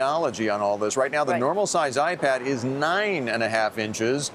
technology on all this. Right now, the normal size iPad is 9.5 inches.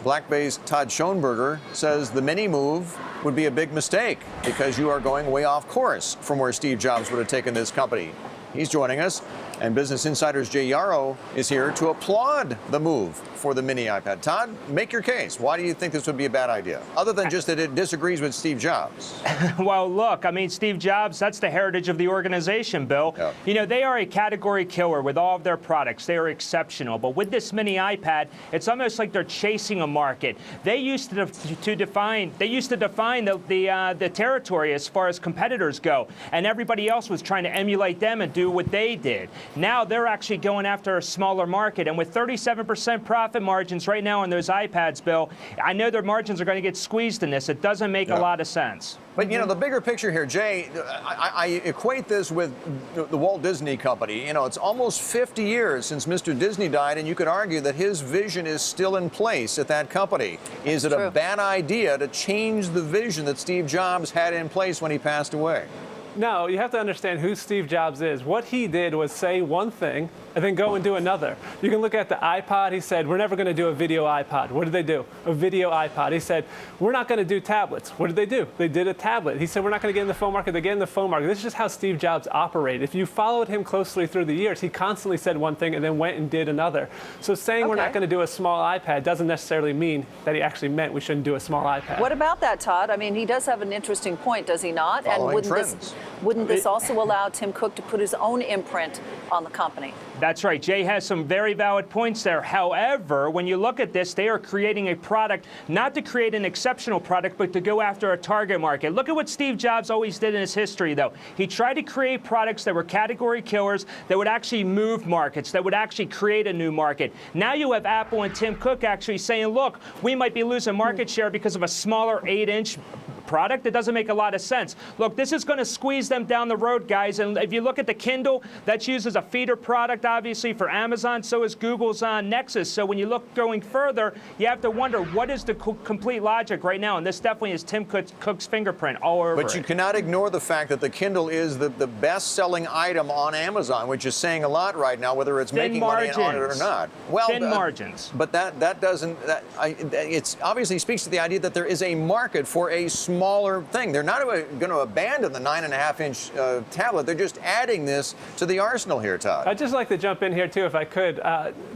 Black Bay's Todd Schoenberger says the mini move would be a big mistake because you are going way off course from where Steve Jobs would have taken this company. He's joining us, and Business Insider's Jay Yarrow is here to applaud the move for the mini iPad. Todd, make your case. Why do you think this would be a bad idea, other than just that it disagrees with Steve Jobs? Well, look, I mean, Steve Jobs, that's the heritage of the organization, Bill. Yeah. You know, they are a category killer with all of their products. They are exceptional. But with this mini iPad, it's almost like they're chasing a market. They used to define the territory as far as competitors go, and everybody else was trying to emulate them and do what they did. Now they're actually going after a smaller market, and with 37% profit margins right now on those iPads, Bill, I know their margins are going to get squeezed in this. It doesn't make a lot of sense. But, you know, the bigger picture here, Jay, I equate this with the Walt Disney Company. You know, it's almost 50 years since Mr. Disney died, and you could argue that his vision is still in place at that company. Is it a bad idea to change the vision that Steve Jobs had in place when he passed away? No, you have to understand who Steve Jobs is. What he did was say one thing and then go and do another. You can look at the iPod. He said, we're never going to do a video iPod. What did they do? A video iPod. He said, we're not going to do tablets. What did they do? They did a tablet. He said, we're not going to get in the phone market. They get in the phone market. This is just how Steve Jobs operated. If you followed him closely through the years, he constantly said one thing and then went and did another. So saying we're not going to do a small iPad doesn't necessarily mean that he actually meant we shouldn't do a small iPad. What about that, Todd? I mean, he does have an interesting point, does he not? Following and wouldn't this also allow Tim Cook to put his own imprint on the company? That's right. Jay has some very valid points there. However, when you look at this, they are creating a product, not to create an exceptional product, but to go after a target market. Look at what Steve Jobs always did in his history, though. He tried to create products that were category killers, that would actually move markets, that would actually create a new market. Now you have Apple and Tim Cook actually saying, look, we might be losing market share because of a smaller 8-inch product. That doesn't make a lot of sense. Look, this is going to squeeze them down the road, guys. And if you look at the Kindle, that's used as a feeder product, obviously, for Amazon. So is Google's Nexus. So when you look going further, you have to wonder, what is the complete logic right now? And this definitely is Tim Cook's fingerprint all over But you cannot ignore the fact that the Kindle is the best-selling item on Amazon, which is saying a lot right now, whether it's making money on it or not. Well, thin margins. But that doesn't. It obviously speaks to the idea that there is a market for a smaller thing. They're not going to abandon the 9.5-inch tablet. They're just adding this to the arsenal here, Todd. I'd just like to jump in here, too, if I could.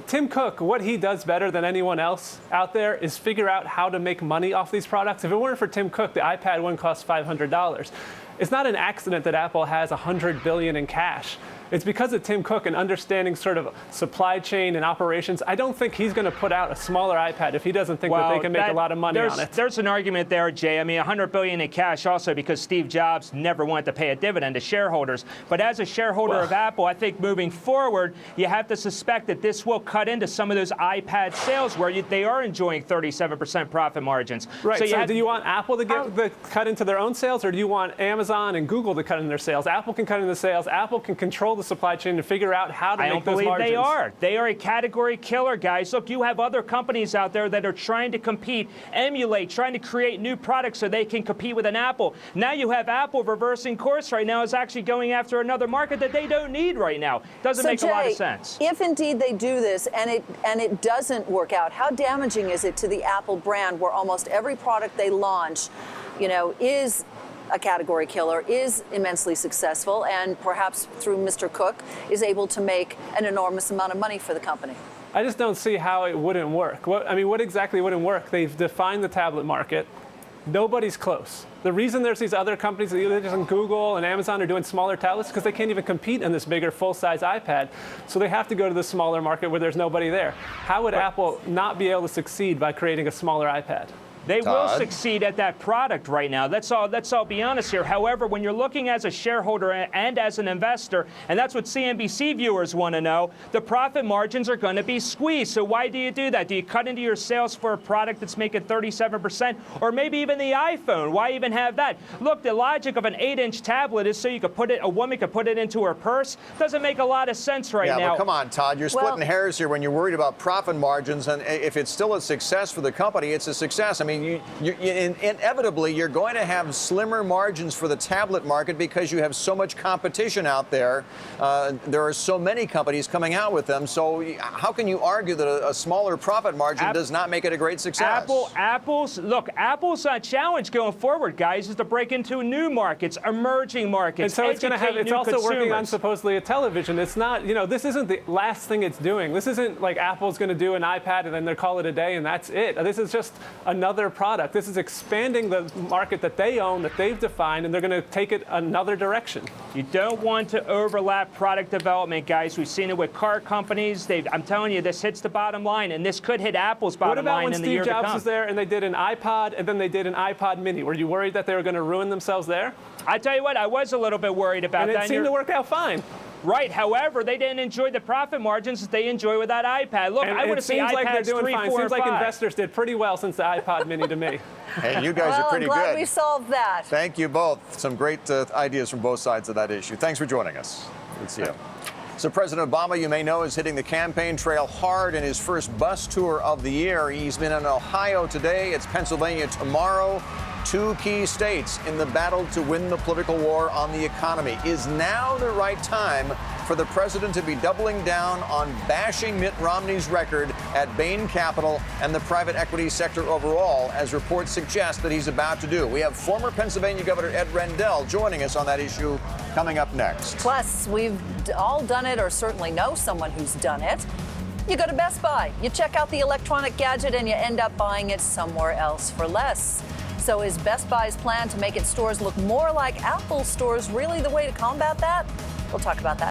Tim Cook, what he does better than anyone else out there is figure out how to make money off these products. If it weren't for Tim Cook, the iPad wouldn't cost $500. It's not an accident that Apple has $100 billion in cash. It's because of Tim Cook and understanding sort of supply chain and operations. I don't think he's going to put out a smaller iPad if he doesn't think that they can make a lot of money on it. There's an argument there, Jay. I mean, $100 billion in cash also because Steve Jobs never wanted to pay a dividend to shareholders. But as a shareholder of Apple, I think moving forward, you have to suspect that this will cut into some of those iPad sales where they are enjoying 37% profit margins. Right. So do you want Apple to cut into their own sales, or do you want Amazon and Google to cut into their sales? Apple can cut into sales. Apple can control the supply chain to figure out how to make those margins. I don't believe they are. They are a category killer, guys. Look, you have other companies out there that are trying to compete, emulate, trying to create new products so they can compete with an Apple. Now you have Apple reversing course right now, is actually going after another market that they don't need right now. Doesn't make a lot of sense. If indeed they do this and it doesn't work out, how damaging is it to the Apple brand, where almost every product they launch, you know, is a category killer, is immensely successful, and perhaps through Mr. Cook is able to make an enormous amount of money for the company? I just don't see how it wouldn't work. What exactly wouldn't work? They've defined the tablet market. Nobody's close. The reason there's these other companies, like Google and Amazon, are doing smaller tablets because they can't even compete in this bigger full-size iPad. So they have to go to the smaller market where there's nobody there. How would Apple not be able to succeed by creating a smaller iPad? They will succeed at that product right now. Let's all be honest here. However, when you're looking as a shareholder and as an investor, and that's what CNBC viewers want to know, the profit margins are going to be squeezed. So why do you do that? Do you cut into your sales for a product that's making 37%? Or maybe even the iPhone? Why even have that? Look, the logic of an 8-inch tablet is so you could put it, a woman could put it into her purse. Doesn't make a lot of sense right now. Yeah, but come on, Todd. You're splitting hairs here when you're worried about profit margins. And if it's still a success for the company, it's a success. I mean, mean, inevitably, you're going to have slimmer margins for the tablet market because you have so much competition out there. There are so many companies coming out with them. So how can you argue that a smaller profit margin does not make it a great success? Apple's challenge going forward, guys, is to break into new markets, emerging markets. And so it's going to have. It's also consumers. Working on supposedly a television. It's not. This isn't the last thing it's doing. This isn't like Apple's going to do an iPad and then they'll call it a day and that's it. This is just another product. This is expanding the market that they own, that they've defined, and they're going to take it another direction. You don't want to overlap product development, guys. We've seen it with car companies. I'm telling you, this hits the bottom line, and this could hit Apple's bottom line in the year to come. What about when Steve Jobs was there and they did an iPod and then they did an iPod mini? Were you worried that they were going to ruin themselves there? I tell you what, I was a little bit worried about that. And it seemed to work out fine. Right. However, they didn't enjoy the profit margins that they enjoy with that iPad. Look, I want to see iPads like they're doing 3, fine. 4, Seems and like 5. investors did pretty well since the iPod mini to me. Hey, you guys are pretty I'm glad good. we solved that. Thank you both. Some great ideas from both sides of that issue. Thanks for joining us. Good to see you. So President Obama, you may know, is hitting the campaign trail hard in his first bus tour of the year. He's been in Ohio today. It's Pennsylvania tomorrow. 2 key states in the battle to win the political war on the economy. Is now the right time for the president to be doubling down on bashing Mitt Romney's record at Bain Capital and the private equity sector overall, as reports suggest that he's about to do? We have former Pennsylvania Governor Ed Rendell joining us on that issue coming up next. Plus, we've all done it, or certainly know someone who's done it. You go to Best Buy, you check out the electronic gadget, and you end up buying it somewhere else for less. So is Best Buy's plan to make its stores look more like Apple stores really the way to combat that? We'll talk about that